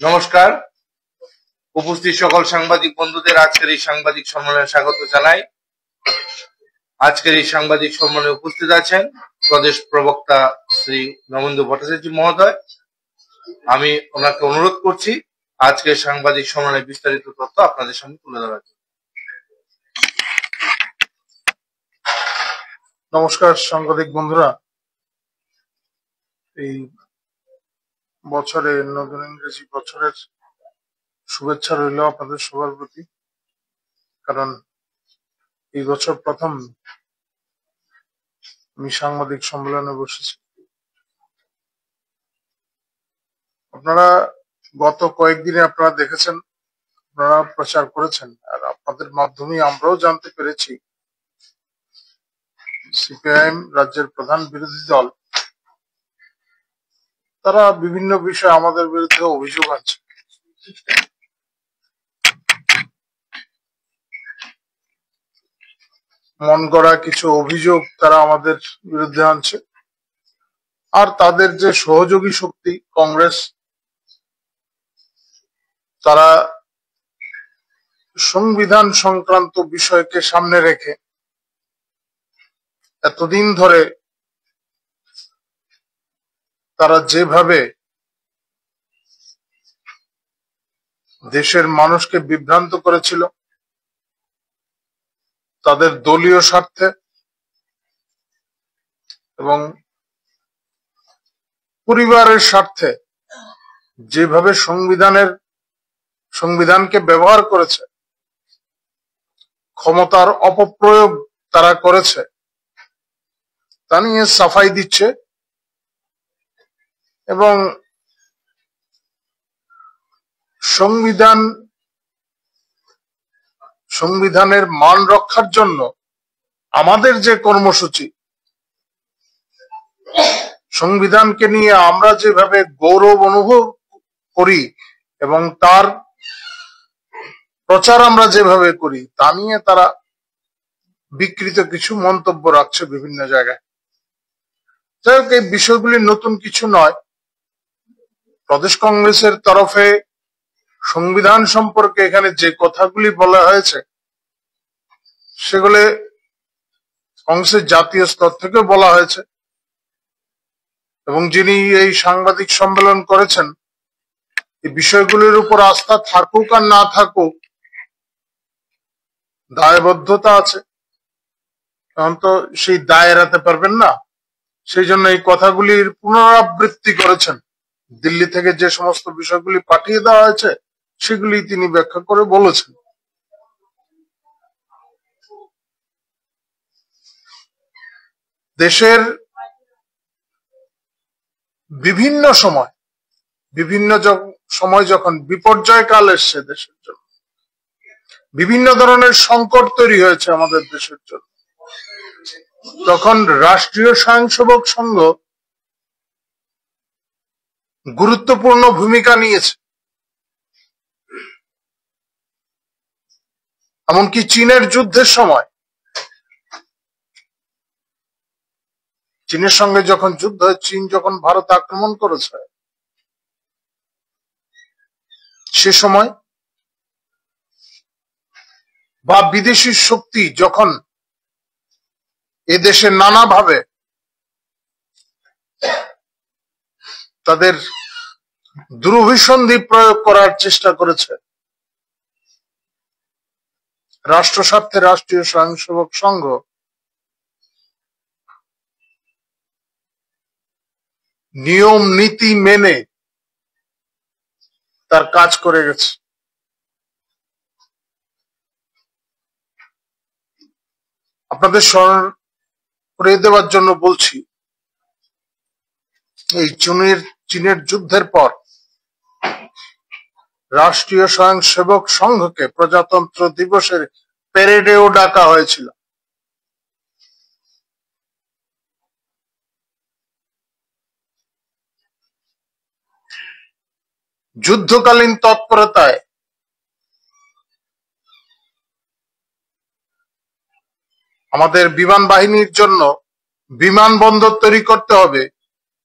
নমস্কার, উপস্থিত সকল সাংবাদিক বন্ধুদের আজকের এই সাংবাদিক সম্মেলনে স্বাগত জানাই। আজকের এই সাংবাদিক সম্মেলনে উপস্থিত আছেন প্রদেশ প্রবক্তা শ্রী নবেন্দু ভট্টাচার্য মহোদয়। আমি ওনাকে অনুরোধ করছি আজকের সাংবাদিক সম্মেলনে বিস্তারিত তথ্য আপনাদের সামনে তুলে ধরার জন্য। নমস্কার সাংবাদিক বন্ধুরা, এই বছরের নতুন ইংরেজি বছরের শুভেচ্ছা রইল আপনাদের সবার প্রতি। কারণ এই বছর প্রথম আমি সাংবাদিক সম্মেলনে বসেছি। আপনারা গত কয়েকদিনে আপনারা দেখেছেন, আপনারা প্রচার করেছেন, আর আপনাদের মাধ্যমে আমরাও জানতে পেরেছি সিপিআইএম রাজ্যের প্রধান বিরোধী দল তারা বিভিন্ন বিষয়ে আমাদের বিরুদ্ধে অভিযোগ আনছে। মন গড়া কিছু অভিযোগ তারা আমাদের বিরুদ্ধে আনছে, আর তাদের যে সহযোগী শক্তি কংগ্রেস, তারা সংবিধান সংক্রান্ত বিষয়কে সামনে রেখে এতদিন ধরে তারা যেভাবে দেশের মানুষকে বিভ্রান্ত করেছিল তাদের দলীয় স্বার্থে এবং পরিবারের স্বার্থে, যেভাবে সংবিধানকে ব্যবহার করেছে, ক্ষমতার অপপ্রয়োগ তারা করেছে, তা নিয়ে সাফাই দিচ্ছে এবং সংবিধানের মান রক্ষার জন্য আমাদের যে কর্মসূচি, সংবিধানকে নিয়ে আমরা যেভাবে গৌরব অনুভব করি এবং তার প্রচার আমরা যেভাবে করি, তা নিয়ে তারা বিকৃত কিছু মন্তব্য রাখছে বিভিন্ন জায়গায়। যাই হোক, এই বিষয়গুলি নতুন কিছু নয়। প্রদেশ কংগ্রেসের তরফে সংবিধান সম্পর্কে এখানে যে কথাগুলি বলা হয়েছে সেগুলো কংগ্রেসের জাতীয় স্তর থেকে বলা হয়েছে, এবং যিনি এই সাংবাদিক সম্মেলন করেছেন, এই বিষয়গুলির উপর আস্থা থাকুক আর না থাকুক, দায়বদ্ধতা আছে, কারণ তো সেই দায় এড়াতে পারবেন না। সেই জন্য এই কথাগুলির পুনরাবৃত্তি করেছেন। দিল্লি থেকে যে সমস্ত বিষয়গুলি পাঠিয়ে দেওয়া হয়েছে সেগুলি তিনি ব্যাখ্যা করে বলেছেন। দেশের বিভিন্ন সময় যখন বিপর্যয় কাল এসছে দেশের জন্য, বিভিন্ন ধরনের সংকট তৈরি হয়েছে আমাদের দেশের জন্য, তখন রাষ্ট্রীয় স্বয়ংসেবক সংঘ গুরুত্বপূর্ণ ভূমিকা নিয়েছে। এমনকি চীনের যুদ্ধের সময়, চীনের সঙ্গে যখন যুদ্ধ হয়, চীন যখন ভারত আক্রমণ করেছে, সে সময় বা বিদেশি শক্তি যখন এদেশে নানাভাবে তাদের দুরভিসন্ধি প্রয়োগ করার চেষ্টা করেছে, রাষ্ট্র স্বার্থে রাষ্ট্রীয় স্বয়ংসেবক সংঘ নিয়ম নীতি মেনে তার কাজ করে গেছে। আপনাদের স্মরণ করে দেওয়ার জন্য বলছি, এই চীনের যুদ্ধের পর রাষ্ট্রীয় স্বয়ংসেবক সংঘকে প্রজাতন্ত্র দিবসের প্যারেডেও ডাকা হয়েছিল। যুদ্ধকালীন তৎপরতায় আমাদের বিমান বাহিনীর জন্য বিমানবন্দর তৈরি করতে হবে,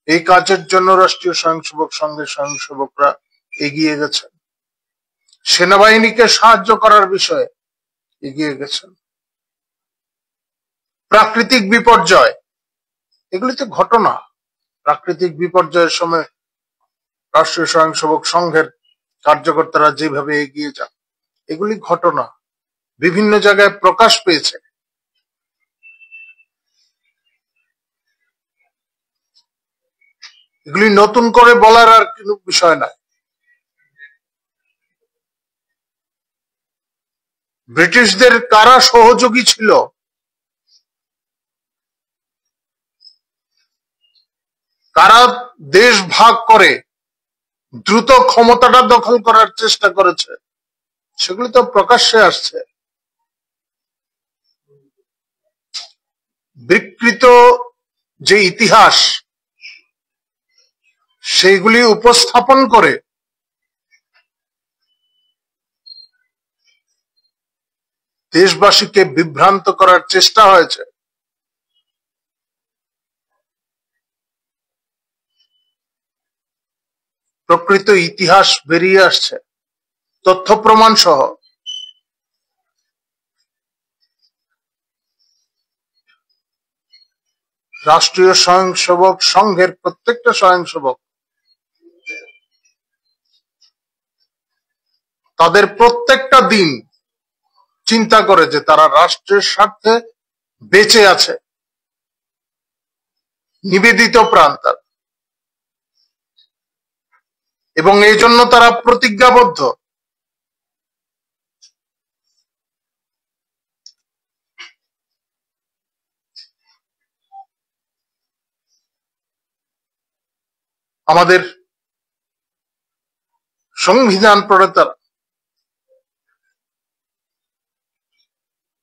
এই কাজের জন্য রাষ্ট্রীয় স্বয়ংসেবক সংঘের স্বয়ংসেবকরা এগিয়ে গেছেন, সেনাবাহিনীকে সাহায্য করার বিষয়ে এগিয়ে গেছেন। প্রাকৃতিক বিপর্যয়, এগুলি তো ঘটনা। প্রাকৃতিক বিপর্যয়ের সময় রাষ্ট্রীয় স্বয়ংসেবক সংঘের কার্যকর্তারা যেভাবে এগিয়ে যান, এগুলি ঘটনা, বিভিন্ন জায়গায় প্রকাশ পেয়েছে। এগুলি নতুন করে বলার আর কোনো বিষয় নয়। ব্রিটিশদের কারা সহযোগী ছিল, কারা দেশ ভাগ করে দ্রুত ক্ষমতাটা দখল করার চেষ্টা করেছে, সেগুলি তো প্রকাশ্যে আসছে। বিকৃত যে ইতিহাস, সেইগুলি উপস্থাপন করে দেশবাসীকে বিভ্রান্ত করার চেষ্টা হয়েছে। প্রকৃত ইতিহাস বেরিয়ে আসছে তথ্য প্রমাণ সহ। রাষ্ট্রীয় স্বয়ংসেবক সংঘের প্রত্যেকটা স্বয়ংসেবক তাদের প্রত্যেকটা দিন চিন্তা করে যে তারা রাষ্ট্রের স্বার্থে বেঁচে আছে, নিবেদিত প্রাণ তার, এবং এই জন্য তারা প্রতিজ্ঞাবদ্ধ। আমাদের সংবিধান প্রণেতারা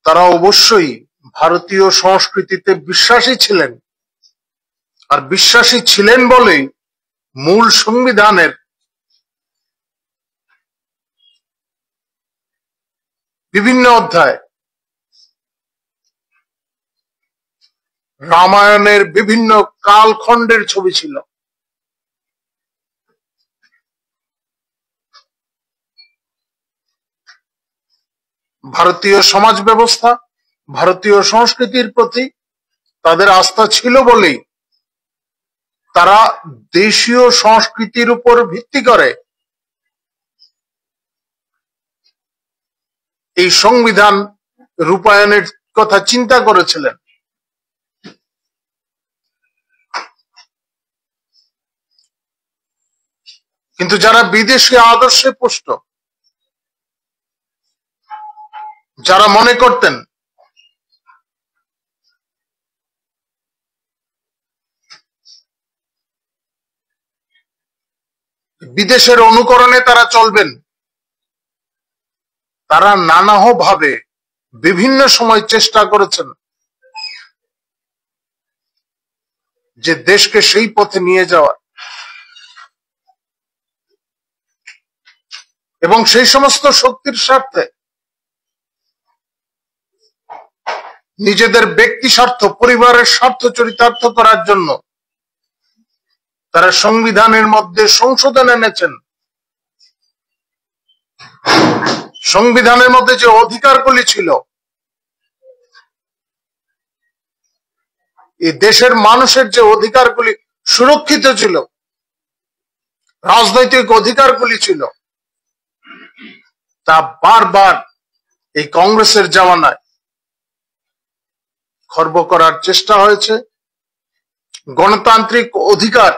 তারা অবশ্যই ভারতীয় সংস্কৃতিতে বিশ্বাসী ছিলেন, আর বিশ্বাসী ছিলেন বলেই মূল সংবিধানের বিভিন্ন অধ্যায়, রামায়ণের বিভিন্ন কালখণ্ডের ছবি ছিল। ভারতীয় সমাজ ব্যবস্থা, ভারতীয় সংস্কৃতির প্রতি তাদের আস্থা ছিল বলেই তারা দেশীয় সংস্কৃতির উপর ভিত্তি করে এই সংবিধান রূপায়ণের কথা চিন্তা করেছিলেন। কিন্তু যারা বিদেশি আদর্শে পুষ্ট, যারা মনে করতেন বিদেশের অনুকরণে তারা চলবেন, তারা নানাভাবে বিভিন্ন সময় চেষ্টা করেছেন যে দেশকে সেই পথে নিয়ে যাওয়ার, এবং সেই সমস্ত শক্তির স্বার্থে নিজেদের ব্যক্তি স্বার্থ, পরিবারের স্বার্থ চরিতার্থ করার জন্য তারা সংবিধানের মধ্যে সংশোধন এনেছেন। সংবিধানের মধ্যে যে অধিকারগুলি ছিল, এই দেশের মানুষের যে অধিকারগুলি সুরক্ষিত ছিল, রাজনৈতিক অধিকারগুলি ছিল, তা বারবার এই কংগ্রেসের জামানায় খর্ব করার চেষ্টা হয়েছে। গণতান্ত্রিক অধিকার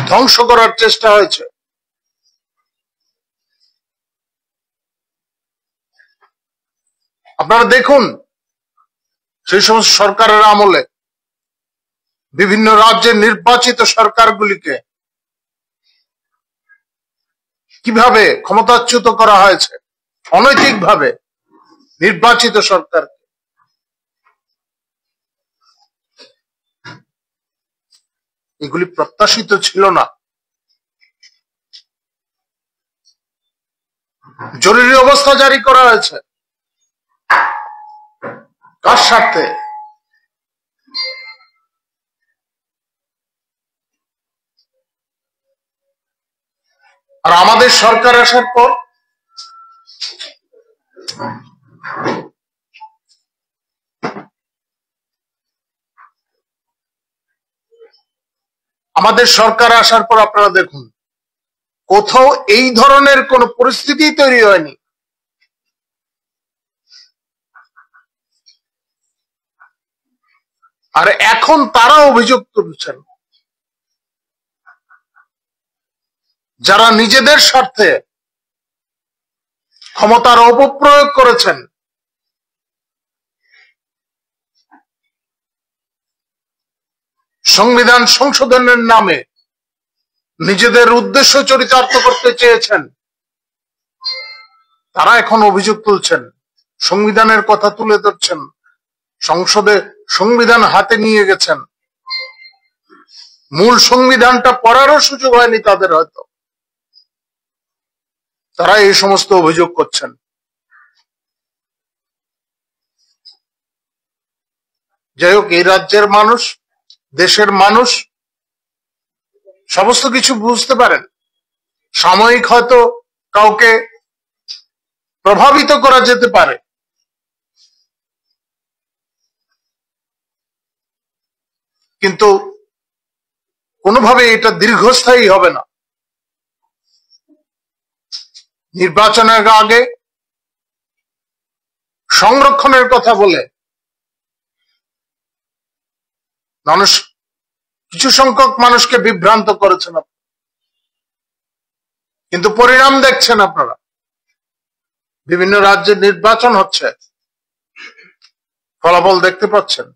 ধ্বংস করার চেষ্টা হয়েছে। আপনারা দেখুন, সেই সমস্ত সরকারের আমলে বিভিন্ন রাজ্যের নির্বাচিত সরকারগুলিকে কিভাবে ক্ষমতাচ্যুত করা হয়েছে, অনৈতিকভাবে নির্বাচিত সরকার। এগুলি প্রত্যাশিত ছিল না। জরুরি অবস্থা জারি করা হয়েছে কার স্বার্থে? আর আমাদের সরকার আসার পর আপনারা দেখুন, কোথাও এই ধরনের কোন পরিস্থিতি তৈরি হয়নি। আর এখন তারা অভিযোগ তুলছেন, যারা নিজেদের স্বার্থে ক্ষমতার অপপ্রয়োগ করেছেন, সংবিধান সংশোধনের নামে নিজেদের উদ্দেশ্য চরিতার্থ করতে চেয়েছেন, তারা এখন অভিযোগ তুলছেন, সংবিধানের কথা তুলে ধরছেন, সংসদে সংবিধান হাতে নিয়ে গেছেন, মূল সংবিধানটা পড়ারও সুযোগ হয়নি তাদের, হয়তো তারা এই সমস্ত অভিযোগ করছেন। যাই হোক, এই রাজ্যের মানুষ, দেশের মানুষ সমস্ত কিছু বুঝতে পারেন। সাময়িক হয়তো কাউকে প্রভাবিত করা যেতে পারে, কিন্তু কোনোভাবে এটা দীর্ঘস্থায়ী হবে না। নির্বাচনের আগে সংরক্ষণের কথা বলে মানুষ, কিছু সংখ্যক মানুষকে বিভ্রান্ত করেছেন, কিন্তু পরিণাম দেখছেন আপনারা। বিভিন্ন রাজ্যে নির্বাচন হচ্ছে, ফলাফল দেখতে পাচ্ছেন।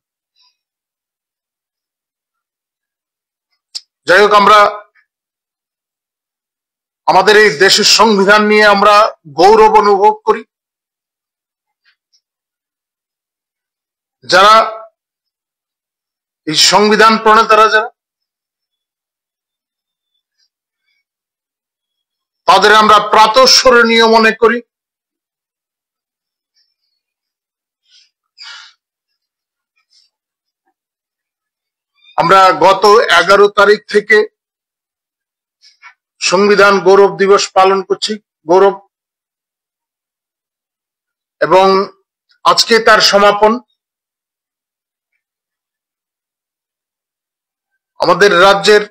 যাই হোক, আমরা আমাদের এই দেশের সংবিধান নিয়ে আমরা গৌরব অনুভব করি। যারা এই সংবিধান প্রণেতারা, যারা, তাদের আমরা প্রাতঃস্মরণীয় মনে করি। আমরা গত 11 তারিখ থেকে সংবিধান গৌরব দিবস পালন করছি, গৌরব, এবং আজকে তার সমাপন। আমাদের রাজ্যের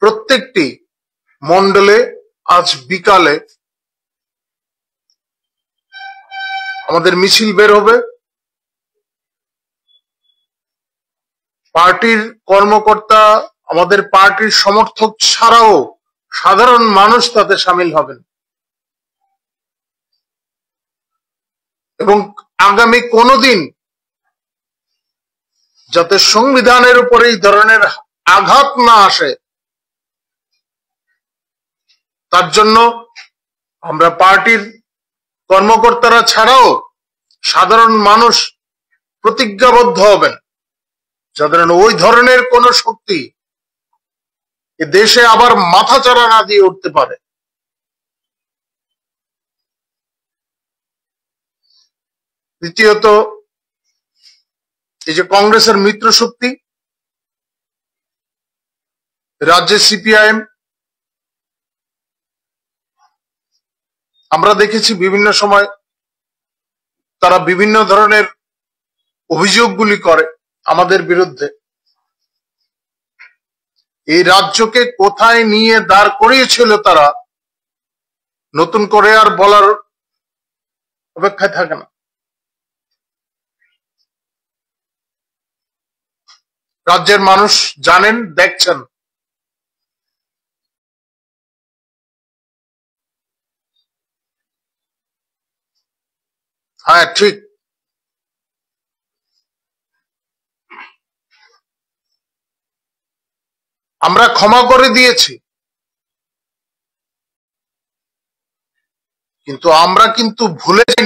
প্রত্যেকটি মণ্ডলে আজ বিকালে আমাদের মিছিল বের হবে। পার্টির কর্মকর্তা, আমাদের পার্টির সমর্থক ছাড়াও সাধারণ মানুষ তাতে সামিল হবেন, এবং আগামী কোনোদিন যাতে সংবিধানের উপর এই ধরনের আঘাত না আসে, তার জন্য আমরা পার্টির কর্মকর্তারা ছাড়াও সাধারণ মানুষ প্রতিজ্ঞাবদ্ধ হবেন, যাতে ওই ধরনের কোন শক্তি এ দেশে আবার মাথাচাড়া না দিয়ে উঠতে পারে। দ্বিতীয়ত, এই যে কংগ্রেসের মিত্র শক্তি রাজ্যে সিপিআইএম, আমরা দেখেছি বিভিন্ন সময় তারা বিভিন্ন ধরনের অভিযোগগুলি করে আমাদের বিরুদ্ধে। এই রাজ্যকে কোথায় নিয়ে দাঁড় করিয়েছিল তারা, নতুন করে আর বলার অপেক্ষায় থাকে না। রাজ্যের মানুষ জানেন, দেখছেন। হ্যাঁ, ঠিক, আমরা ক্ষমা করে দিয়েছি, কিন্তু আমরা কিন্তু ভুলে যাই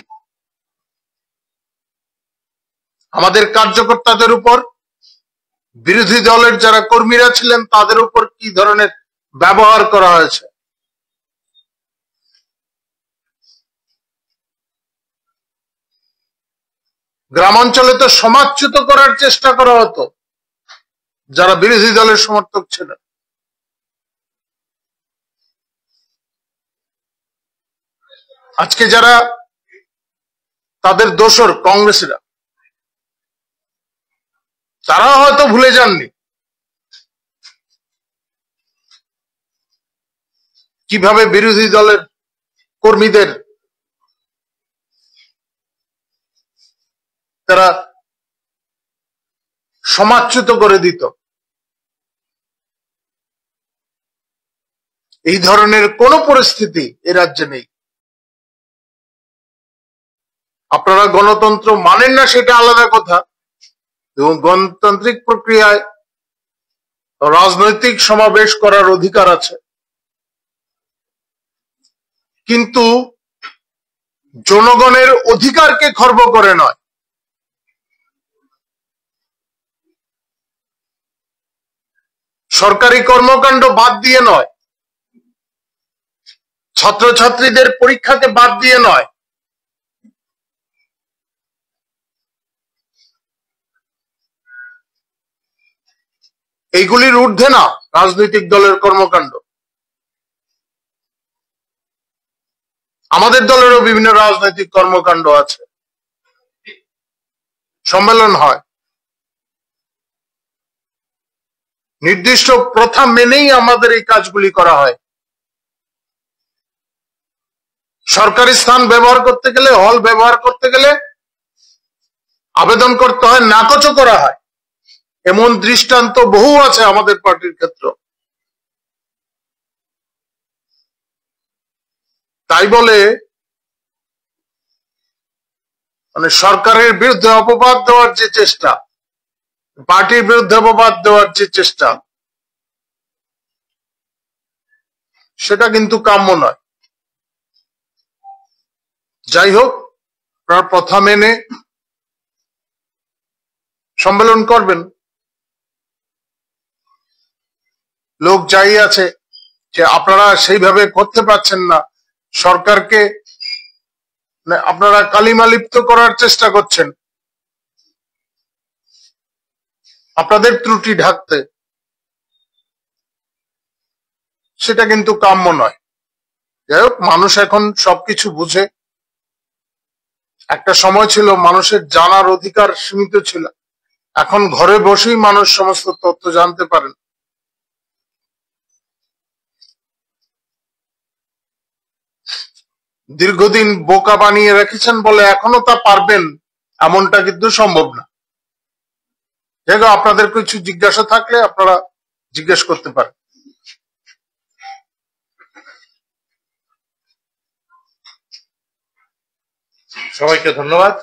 আমাদের কার্যকর্তাদের উপর, বিরোধী দলের যারা কর্মীরা ছিলেন তাদের উপর কি ধরনের ব্যবহার করা হয়েছে। গ্রামাঞ্চলে তো সমাজচ্যুত করার চেষ্টা করা হতো যারা বিরোধী দলের সমর্থক ছিলেন। আজকে যারা তাদের দোসর কংগ্রেসীরা, তারা হয়তো ভুলে যাননি কিভাবে বিরোধী দলের কর্মীদের তারা সমাজচ্যুত করে দিত। এই ধরনের কোন পরিস্থিতি এ রাজ্যে নেই। আপনারা গণতন্ত্র মানেন না সেটা আলাদা কথা, এবং গণতান্ত্রিক প্রক্রিয়ায় রাজনৈতিক সমাবেশ করার অধিকার আছে, কিন্তু জনগণের অধিকারকে খর্ব করে নয়। সরকারি কর্মকাণ্ড বাদ দিয়ে নয়, ছাত্রছাত্রীদের পরীক্ষাকে বাদ দিয়ে নয়, এইগুলির ঊর্ধ্বে না রাজনৈতিক দলের কর্মকাণ্ড। আমাদের দলেরও বিভিন্ন রাজনৈতিক কর্মকাণ্ড আছে, সম্মেলন হয়, নির্দিষ্ট প্রথা মেনেই আমাদের এই কাজগুলি করা হয়। সরকারি স্থান ব্যবহার করতে গেলে, হল ব্যবহার করতে গেলে আবেদন করতে হয়, নাকচও করা হয়। এমন দৃষ্টান্ত বহু আছে আমাদের পার্টির ক্ষেত্র। তাই বলে মানে সরকারের বিরুদ্ধে অপবাদ দেওয়ার যে চেষ্টা, পার্টির বিরুদ্ধে অপবাদ দেওয়ার যে চেষ্টা, সেটা কিন্তু কাম্য নয়। যাই হোক, আপনারা প্রথা মেনে সম্মেলন করবেন। লোক যাই আছে যে আপনারা সেইভাবে করতে পারছেন না, সরকারকে আপনারা কালিমা লিপ্ত করার চেষ্টা করছেন আপনাদের ত্রুটি ঢাকতে, সেটা কিন্তু কাম্য নয়। যাই হোক, মানুষ এখন সবকিছু বুঝে। একটা সময় ছিল মানুষের জানার অধিকার সীমিত ছিল, এখন ঘরে বসেই মানুষ সমস্ত তথ্য জানতে পারেন। দীর্ঘদিন বোকা বানিয়ে রেখেছেন বলে এখনো তা পারবেন এমনটা কিন্তু সম্ভব না। দেখো, আপনাদের কিছু জিজ্ঞাসা থাকলে আপনারা জিজ্ঞেস করতে পারেন। সবাইকে ধন্যবাদ।